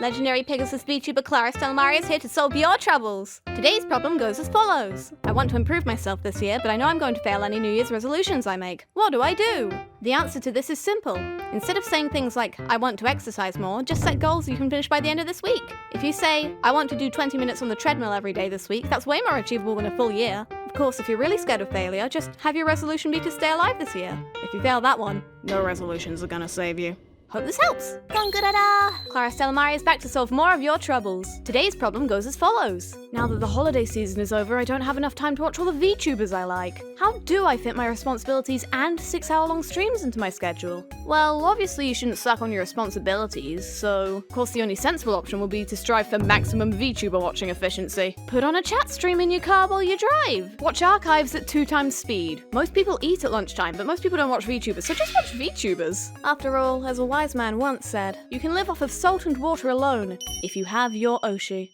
Legendary Pegasus VTuber Clara Stellamari is here to solve your troubles. Today's problem goes as follows. I want to improve myself this year, but I know I'm going to fail any New Year's resolutions I make. What do I do? The answer to this is simple. Instead of saying things like, I want to exercise more, just set goals you can finish by the end of this week. If you say, I want to do 20 minutes on the treadmill every day this week, that's way more achievable than a full year. Of course, if you're really scared of failure, just have your resolution be to stay alive this year. If you fail that one, no resolutions are gonna save you. Hope this helps. KonClara! Clara Stellamari is back to solve more of your troubles. Today's problem goes as follows. Now that the holiday season is over, I don't have enough time to watch all the VTubers I like. How do I fit my responsibilities and 6-hour-long streams into my schedule? Well, obviously you shouldn't suck on your responsibilities, so of course the only sensible option will be to strive for maximum VTuber watching efficiency. Put on a chat stream in your car while you drive. Watch archives at 2 times speed. Most people eat at lunchtime, but most people don't watch VTubers, so just watch VTubers. After all, as a wise man once said, you can live off of salt and water alone if you have your oshie.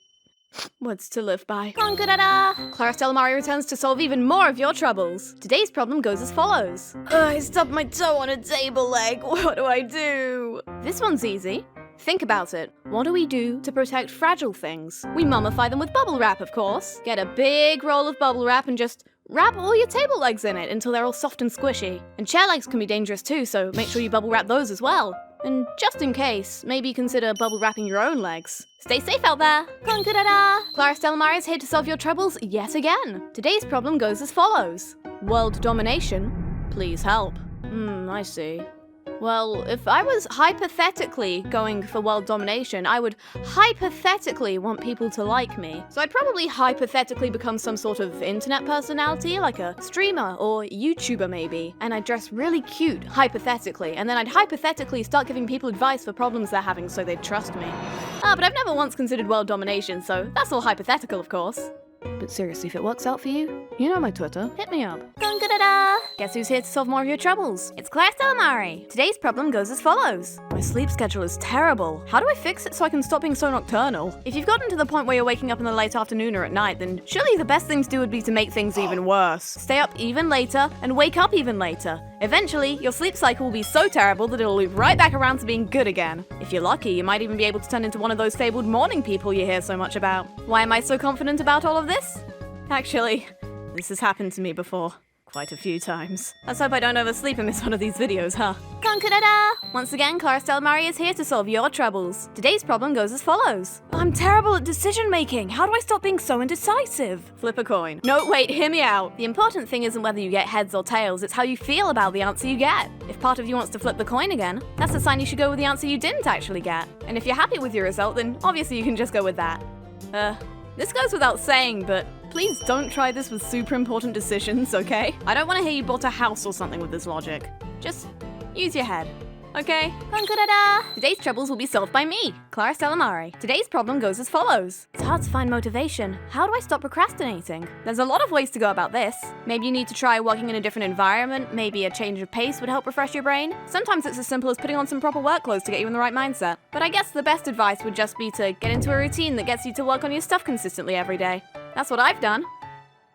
Words to live by. KonClara! Clara Stellamari returns to solve even more of your troubles. Today's problem goes as follows. I stubbed my toe on a table leg. What do I do? This one's easy. Think about it. What do we do to protect fragile things? We mummify them with bubble wrap, of course. Get a big roll of bubble wrap and just wrap all your table legs in it until they're all soft and squishy. And chair legs can be dangerous too, so make sure you bubble wrap those as well. And just in case, maybe consider bubble wrapping your own legs. Stay safe out there! KonClara! Clara Stellamari is here to solve your troubles yet again. Today's problem goes as follows. World domination? Please help. I see. Well, if I was hypothetically going for world domination, I would hypothetically want people to like me. So I'd probably hypothetically become some sort of internet personality, like a streamer or YouTuber maybe. And I'd dress really cute, hypothetically, and then I'd hypothetically start giving people advice for problems they're having so they'd trust me. But I've never once considered world domination, so that's all hypothetical, of course. But seriously, if it works out for you, you know my Twitter, hit me up. KonClara! Guess who's here to solve more of your troubles? It's Clara Stellamari. Today's problem goes as follows. My sleep schedule is terrible. How do I fix it so I can stop being so nocturnal? If you've gotten to the point where you're waking up in the late afternoon or at night, then surely the best thing to do would be to make things even worse. Stay up even later and wake up even later. Eventually, your sleep cycle will be so terrible that it'll loop right back around to being good again. If you're lucky, you might even be able to turn into one of those fabled morning people you hear so much about. Why am I so confident about all of this? Actually, this has happened to me before. Quite a few times. Let's hope I don't oversleep and miss one of these videos, huh? KonClara! Once again, Clara Stellamari is here to solve your troubles. Today's problem goes as follows. I'm terrible at decision making. How do I stop being so indecisive? Flip a coin. No, wait, hear me out. The important thing isn't whether you get heads or tails, it's how you feel about the answer you get. If part of you wants to flip the coin again, that's a sign you should go with the answer you didn't actually get. And if you're happy with your result, then obviously you can just go with that. This goes without saying, but please don't try this with super important decisions, okay? I don't want to hear you bought a house or something with this logic. Just use your head, okay? KonClara! Today's troubles will be solved by me, Clara Stellamari. Today's problem goes as follows. It's hard to find motivation. How do I stop procrastinating? There's a lot of ways to go about this. Maybe you need to try working in a different environment. Maybe a change of pace would help refresh your brain. Sometimes it's as simple as putting on some proper work clothes to get you in the right mindset. But I guess the best advice would just be to get into a routine that gets you to work on your stuff consistently every day. That's what I've done.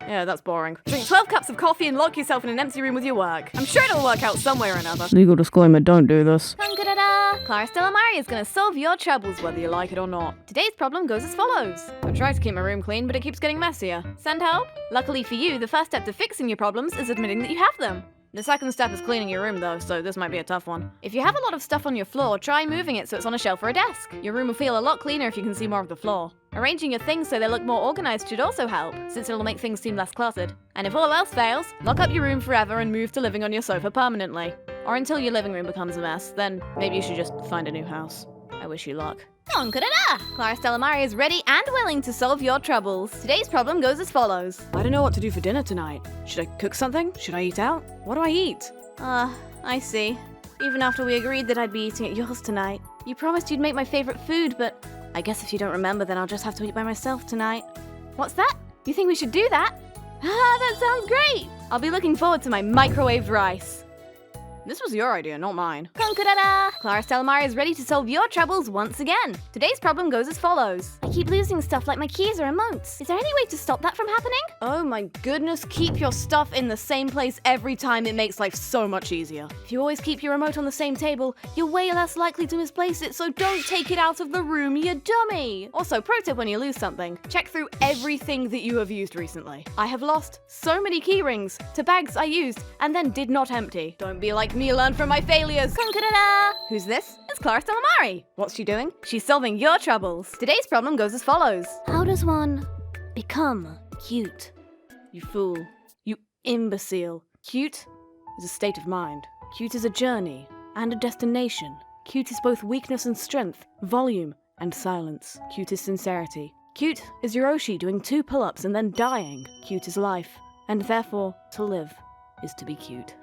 Yeah, that's boring. Drink 12 cups of coffee and lock yourself in an empty room with your work. I'm sure it'll work out some way or another. Legal disclaimer, don't do this. KonClara! Clara Stellamari is gonna solve your troubles whether you like it or not. Today's problem goes as follows. I try to keep my room clean, but it keeps getting messier. Send help? Luckily for you, the first step to fixing your problems is admitting that you have them. The second step is cleaning your room though, so this might be a tough one. If you have a lot of stuff on your floor, try moving it so it's on a shelf or a desk. Your room will feel a lot cleaner if you can see more of the floor. Arranging your things so they look more organized should also help, since it'll make things seem less cluttered. And if all else fails, lock up your room forever and move to living on your sofa permanently. Or until your living room becomes a mess, then maybe you should just find a new house. I wish you luck. KonClara! Clara Stellamari is ready and willing to solve your troubles. Today's problem goes as follows. I don't know what to do for dinner tonight. Should I cook something? Should I eat out? What do I eat? I see. Even after we agreed that I'd be eating at yours tonight. You promised you'd make my favorite food, but I guess if you don't remember, then I'll just have to eat by myself tonight. What's that? You think we should do that? That sounds great! I'll be looking forward to my microwaved rice. This was your idea, not mine. KonClara! Clara Stellamari is ready to solve your troubles once again. Today's problem goes as follows. I keep losing stuff like my keys or emotes. Is there any way to stop that from happening? Oh my goodness, keep your stuff in the same place every time. It makes life so much easier. If you always keep your remote on the same table, you're way less likely to misplace it, so don't take it out of the room, you dummy! Also, pro tip when you lose something, check through everything that you have used recently. I have lost so many key rings to bags I used and then did not empty. Don't be like me, learn from my failures. KonClara! Who's this? It's Clara Stellamari. What's she doing? She's solving your troubles. Today's problem goes as follows. How does one become cute? You fool. You imbecile. Cute is a state of mind. Cute is a journey and a destination. Cute is both weakness and strength, volume and silence. Cute is sincerity. Cute is your oshie doing 2 pull-ups and then dying. Cute is life, and therefore, to live is to be cute.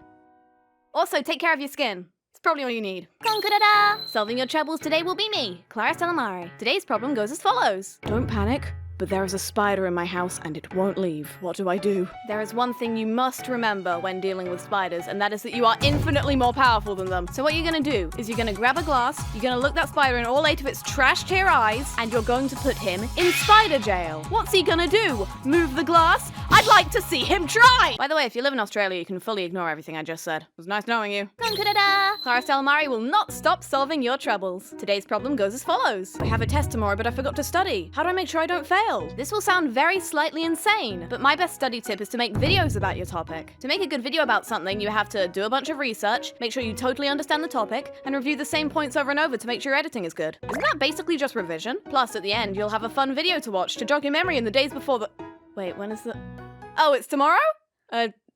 Also, take care of your skin. It's probably all you need. KonClara! Solving your troubles today will be me, Clara Stellamari. Today's problem goes as follows. Don't panic, but there is a spider in my house and it won't leave. What do I do? There is one thing you must remember when dealing with spiders, and that is that you are infinitely more powerful than them. So what you're gonna do is you're gonna grab a glass, you're gonna look that spider in all 8 of its trash tier eyes, and you're going to put him in spider jail. What's he gonna do? Move the glass? I'd like to see him try! By the way, if you live in Australia, you can fully ignore everything I just said. It was nice knowing you. KonClara! Clara Stellamari will not stop solving your troubles. Today's problem goes as follows. I have a test tomorrow, but I forgot to study. How do I make sure I don't fail? This will sound very slightly insane, but my best study tip is to make videos about your topic. To make a good video about something, you have to do a bunch of research, make sure you totally understand the topic, and review the same points over and over to make sure your editing is good. Isn't that basically just revision? Plus, at the end, you'll have a fun video to watch to jog your memory in the days before the... Wait, when is the... Oh, it's tomorrow?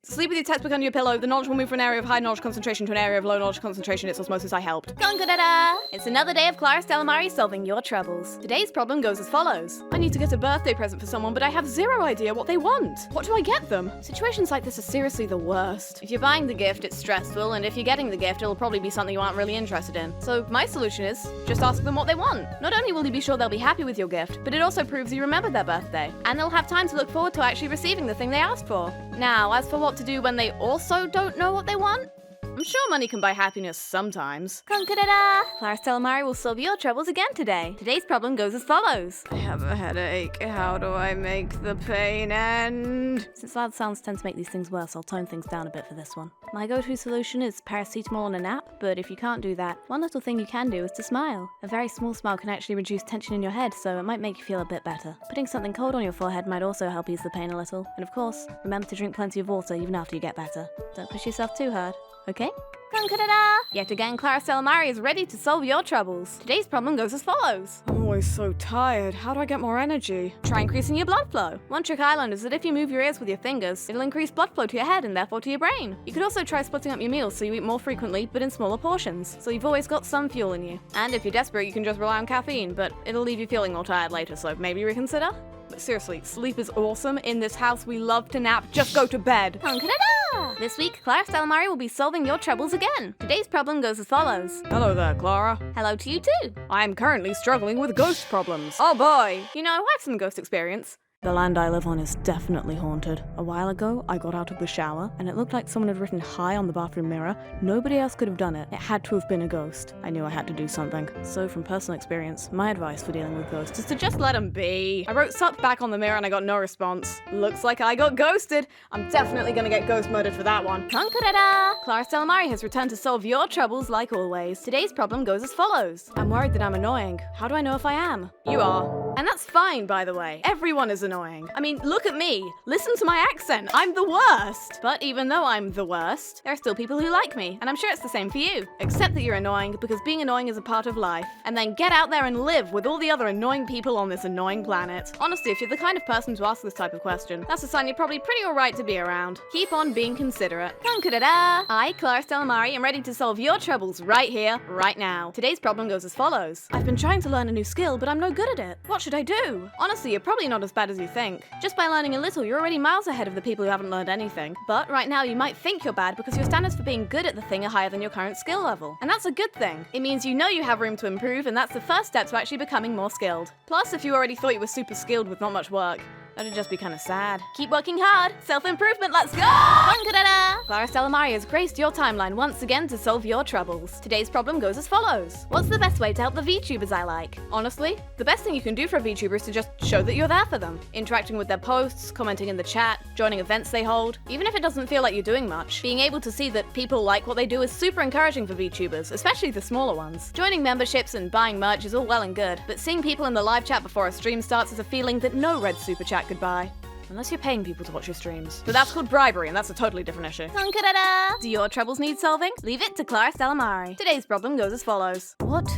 Sleep with your textbook under your pillow. The knowledge will move from an area of high knowledge concentration to an area of low knowledge concentration. It's osmosis. I helped. KonClara! It's another day of Clara Stellamari solving your troubles. Today's problem goes as follows. I need to get a birthday present for someone, but I have zero idea what they want. What do I get them? Situations like this are seriously the worst. If you're buying the gift, it's stressful, and if you're getting the gift, it'll probably be something you aren't really interested in. So my solution is just ask them what they want. Not only will you be sure they'll be happy with your gift, but it also proves you remembered their birthday. And they'll have time to look forward to actually receiving the thing they asked for. Now, as for what to do when they also don't know what they want, I'm sure money can buy happiness sometimes. KonClara! Clara Stellamari will solve your troubles again today. Today's problem goes as follows. I have a headache. How do I make the pain end? Since loud sounds tend to make these things worse, I'll tone things down a bit for this one. My go-to solution is paracetamol and a nap, but if you can't do that, one little thing you can do is to smile. A very small smile can actually reduce tension in your head, so it might make you feel a bit better. Putting something cold on your forehead might also help ease the pain a little. And of course, remember to drink plenty of water even after you get better. Don't push yourself too hard. Okay? KonClara! Yet again, Clara Stellamari is ready to solve your troubles. Today's problem goes as follows. I'm always so tired. How do I get more energy? Try increasing your blood flow. One trick I learned is that if you move your ears with your fingers, it'll increase blood flow to your head and therefore to your brain. You could also try splitting up your meals so you eat more frequently but in smaller portions, so you've always got some fuel in you. And if you're desperate, you can just rely on caffeine, but it'll leave you feeling more tired later, so maybe reconsider? But seriously, sleep is awesome. In this house, we love to nap. Just go to bed. KonClara! This week, Clara Stellamari will be solving your troubles again. Today's problem goes as follows. Hello there, Clara. Hello to you too. I am currently struggling with ghost problems. Oh boy! You know, I have some ghost experience. The land I live on is definitely haunted. A while ago, I got out of the shower, and it looked like someone had written hi on the bathroom mirror. Nobody else could have done it. It had to have been a ghost. I knew I had to do something. So from personal experience, my advice for dealing with ghosts is to just let them be. I wrote sup back on the mirror and I got no response. Looks like I got ghosted. I'm definitely gonna get ghost murdered for that one. KonClara! Clara Stellamari has returned to solve your troubles like always. Today's problem goes as follows. I'm worried that I'm annoying. How do I know if I am? You are. And that's fine, by the way. Everyone is annoying. I mean, look at me. Listen to my accent. I'm the worst. But even though I'm the worst, there are still people who like me, and I'm sure it's the same for you. Accept that you're annoying, because being annoying is a part of life. And then get out there and live with all the other annoying people on this annoying planet. Honestly, if you're the kind of person to ask this type of question, that's a sign you're probably pretty alright to be around. Keep on being considerate. KonClara! I, Clara Stellamari, am ready to solve your troubles right here, right now. Today's problem goes as follows. I've been trying to learn a new skill, but I'm no good at it. What should I do? Honestly, you're probably not as bad as you think. Just by learning a little, you're already miles ahead of the people who haven't learned anything. But right now, you might think you're bad because your standards for being good at the thing are higher than your current skill level. And that's a good thing. It means you know you have room to improve, and that's the first step to actually becoming more skilled. Plus, if you already thought you were super skilled with not much work, That'd just be kind of sad. Keep working hard. Self-improvement, let's go! KonClara! Clara Stellamari has graced your timeline once again to solve your troubles. Today's problem goes as follows. What's the best way to help the VTubers I like? Honestly, the best thing you can do for a VTuber is to just show that you're there for them. Interacting with their posts, commenting in the chat, joining events they hold. Even if it doesn't feel like you're doing much, being able to see that people like what they do is super encouraging for VTubers, especially the smaller ones. Joining memberships and buying merch is all well and good, but seeing people in the live chat before a stream starts is a feeling that no red super chat could buy. Unless you're paying people to watch your streams. But that's called bribery, and that's a totally different issue. KonClara! Do your troubles need solving? Leave it to Clara Stellamari. Today's problem goes as follows. What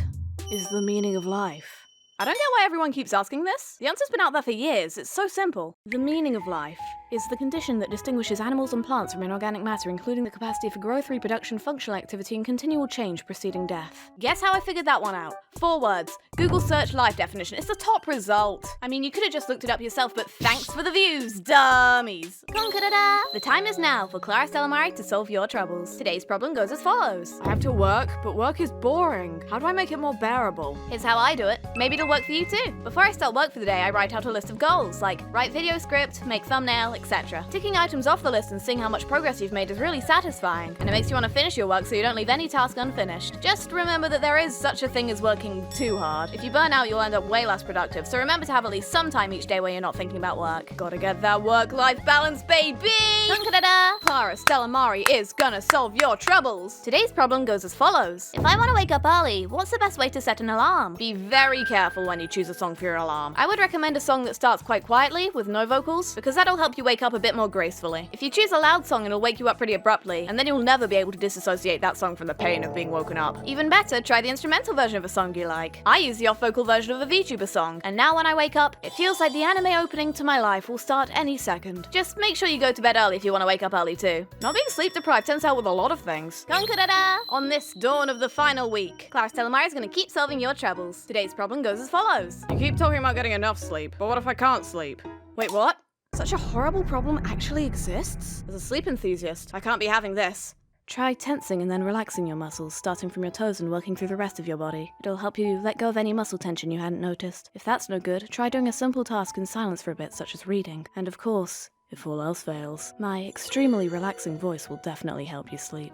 is the meaning of life? I don't get why everyone keeps asking this. The answer's been out there for years. It's so simple. The meaning of life is the condition that distinguishes animals and plants from inorganic matter, including the capacity for growth, reproduction, functional activity, and continual change preceding death. Guess how I figured that one out? 4 words. Google search life definition. It's the top result. I mean, you could have just looked it up yourself, but thanks for the views, dummies. KonClara! The time is now for Clara Stellamari to solve your troubles. Today's problem goes as follows. I have to work, but work is boring. How do I make it more bearable? Here's how I do it. Maybe it'll work for you too. Before I start work for the day, I write out a list of goals, like write video script, make thumbnail, etc. Ticking items off the list and seeing how much progress you've made is really satisfying, and it makes you want to finish your work so you don't leave any task unfinished. Just remember that there is such a thing as working too hard. If you burn out, you'll end up way less productive, so remember to have at least some time each day where you're not thinking about work. Gotta get that work-life balance, baby! Clara Stellamari is gonna solve your troubles. Today's problem goes as follows. If I want to wake up early, what's the best way to set an alarm? Be very careful when you choose a song for your alarm. I would recommend a song that starts quite quietly, with no vocals, because that'll help you wake up a bit more gracefully. If you choose a loud song, it'll wake you up pretty abruptly, and then you'll never be able to disassociate that song from the pain of being woken up. Even better, try the instrumental version of a song you like. I use the off-vocal version of a VTuber song, and now when I wake up, it feels like the anime opening to my life will start any second. Just make sure you go to bed early if you want to wake up early too. Not being sleep-deprived tends out with a lot of things. KonClara! On this dawn of the final week, Clara Stellamari is going to keep solving your troubles. Today's problem goes as follows. You keep talking about getting enough sleep, but what if I can't sleep? Wait, what? Such a horrible problem actually exists? As a sleep enthusiast, I can't be having this. Try tensing and then relaxing your muscles, starting from your toes and working through the rest of your body. It'll help you let go of any muscle tension you hadn't noticed. If that's no good, try doing a simple task in silence for a bit, such as reading. And of course, if all else fails, my extremely relaxing voice will definitely help you sleep.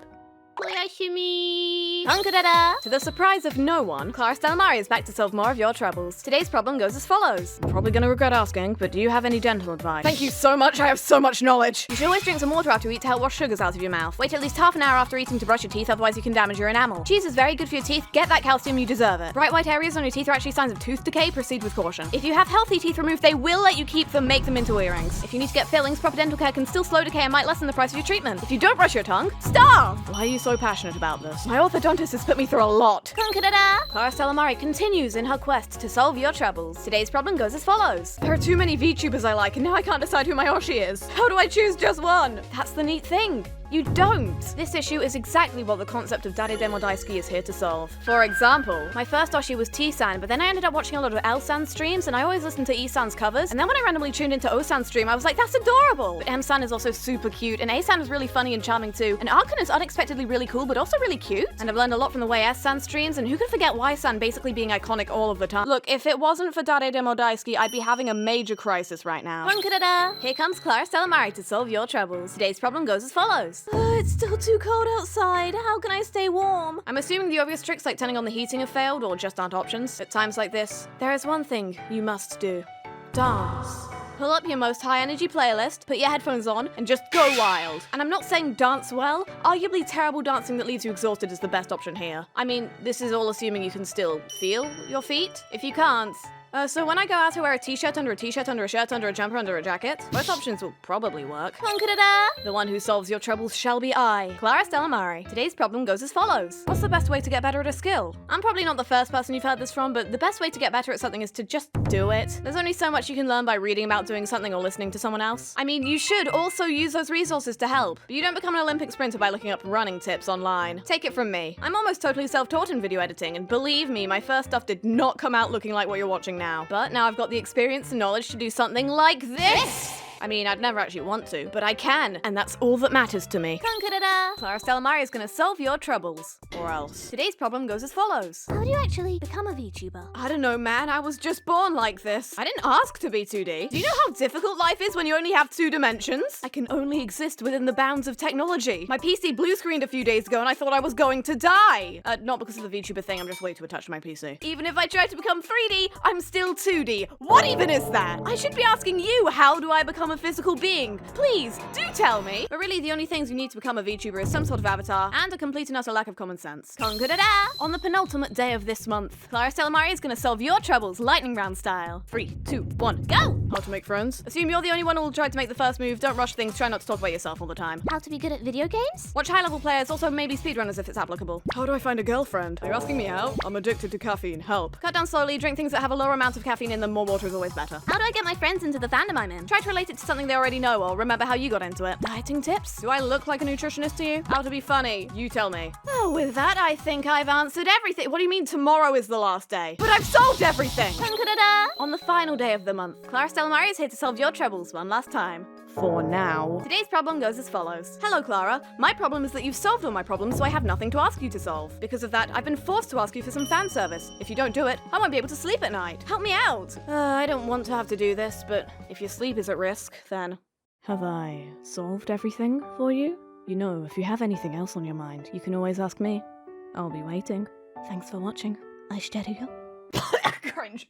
KonClara! To the surprise of no one, Clara Stellamari is back to solve more of your troubles. Today's problem goes as follows. I'm probably gonna regret asking, but do you have any dental advice? Thank you so much, I have so much knowledge! You should always drink some water after you eat to help wash sugars out of your mouth. Wait at least half an hour after eating to brush your teeth, otherwise you can damage your enamel. Cheese is very good for your teeth, get that calcium, you deserve it. Bright white areas on your teeth are actually signs of tooth decay, proceed with caution. If you have healthy teeth removed, they will let you keep them, make them into earrings. If you need to get fillings, proper dental care can still slow decay and might lessen the price of your treatment. If you don't brush your tongue, starve! Why are you so passionate about this? My orthodontist has put me through a lot. KonClara! Clara Stellamari continues in her quest to solve your troubles. Today's problem goes as follows. There are too many VTubers I like, and now I can't decide who my oshie is. How do I choose just one? That's the neat thing. You don't! This issue is exactly what the concept of Dade Demo Daisuki is here to solve. For example, my first oshie was T-san, but then I ended up watching a lot of L-san streams, and I always listened to E-san's covers, and then when I randomly tuned into O-san's stream, I was like, that's adorable! But M-san is also super cute, and A-san is really funny and charming too, and Arkon is unexpectedly really cool, but also really cute, and I've learned a lot from the way S-san streams, and who can forget Y-san basically being iconic all of the time. Look, if it wasn't for Dade Demo Daisuki, I'd be having a major crisis right now. KonClara! Here comes Clara Stellamari to solve your troubles. Today's problem goes as follows. It's still too cold outside. How can I stay warm? I'm assuming the obvious tricks like turning on the heating have failed or just aren't options. At times like this, there is one thing you must do. Dance. Pull up your most high-energy playlist, put your headphones on, and just go wild. And I'm not saying dance well. Arguably terrible dancing that leaves you exhausted is the best option here. I mean, this is all assuming you can still feel your feet. If you can't, so when I go out, I wear a t-shirt under a t-shirt under a shirt under a jumper under a jacket. Both options will probably work. KonClara! The one who solves your troubles shall be I, Clara Stellamari. Today's problem goes as follows. What's the best way to get better at a skill? I'm probably not the first person you've heard this from, but the best way to get better at something is to just do it. There's only so much you can learn by reading about doing something or listening to someone else. I mean, you should also use those resources to help, but you don't become an Olympic sprinter by looking up running tips online. Take it from me. I'm almost totally self-taught in video editing, and believe me, my first stuff did not come out looking like what you're watching now. But now I've got the experience and knowledge to do something like this! I mean, I'd never actually want to, but I can, and that's all that matters to me. KonClara! Clara Stellamari is gonna solve your troubles. Or else. Today's problem goes as follows. How do you actually become a VTuber? I don't know, man. I was just born like this. I didn't ask to be 2D. Do you know how difficult life is when you only have 2 dimensions? I can only exist within the bounds of technology. My PC blue screened a few days ago and I thought I was going to die. Not because of the VTuber thing, I'm just way too attached to my PC. Even if I try to become 3D, I'm still 2D. What even is that? I should be asking you, how do I become a physical being? Please, do tell me. But really, the only things you need to become a VTuber is some sort of avatar and a complete and utter lack of common sense. KonClara! On the penultimate day of this month, Clara Stellamari is gonna solve your troubles lightning round style. 3, 2, 1, go! How to make friends? Assume you're the only one who will try to make the first move. Don't rush things. Try not to talk about yourself all the time. How to be good at video games? Watch high-level players, also maybe speedrunners if it's applicable. How do I find a girlfriend? Are you asking me out? I'm addicted to caffeine. Help. Cut down slowly. Drink things that have a lower amount of caffeine in them. More water is always better. How do I get my friends into the fandom I'm in? Try to relate it to something they already know or remember how you got into it. Dieting tips? Do I look like a nutritionist to you? How to be funny? You tell me. Oh, with that, I think I've answered everything. What do you mean tomorrow is the last day? But I've solved everything! KonClara! On the final day of the month, Clara Stellamari is here to solve your troubles one last time. For now. Today's problem goes as follows. Hello, Clara. My problem is that you've solved all my problems, so I have nothing to ask you to solve. Because of that, I've been forced to ask you for some fan service. If you don't do it, I won't be able to sleep at night. Help me out. I don't want to have to do this, but if your sleep is at risk, then... Have I solved everything for you? You know, if you have anything else on your mind, you can always ask me. I'll be waiting. Thanks for watching. Cringe.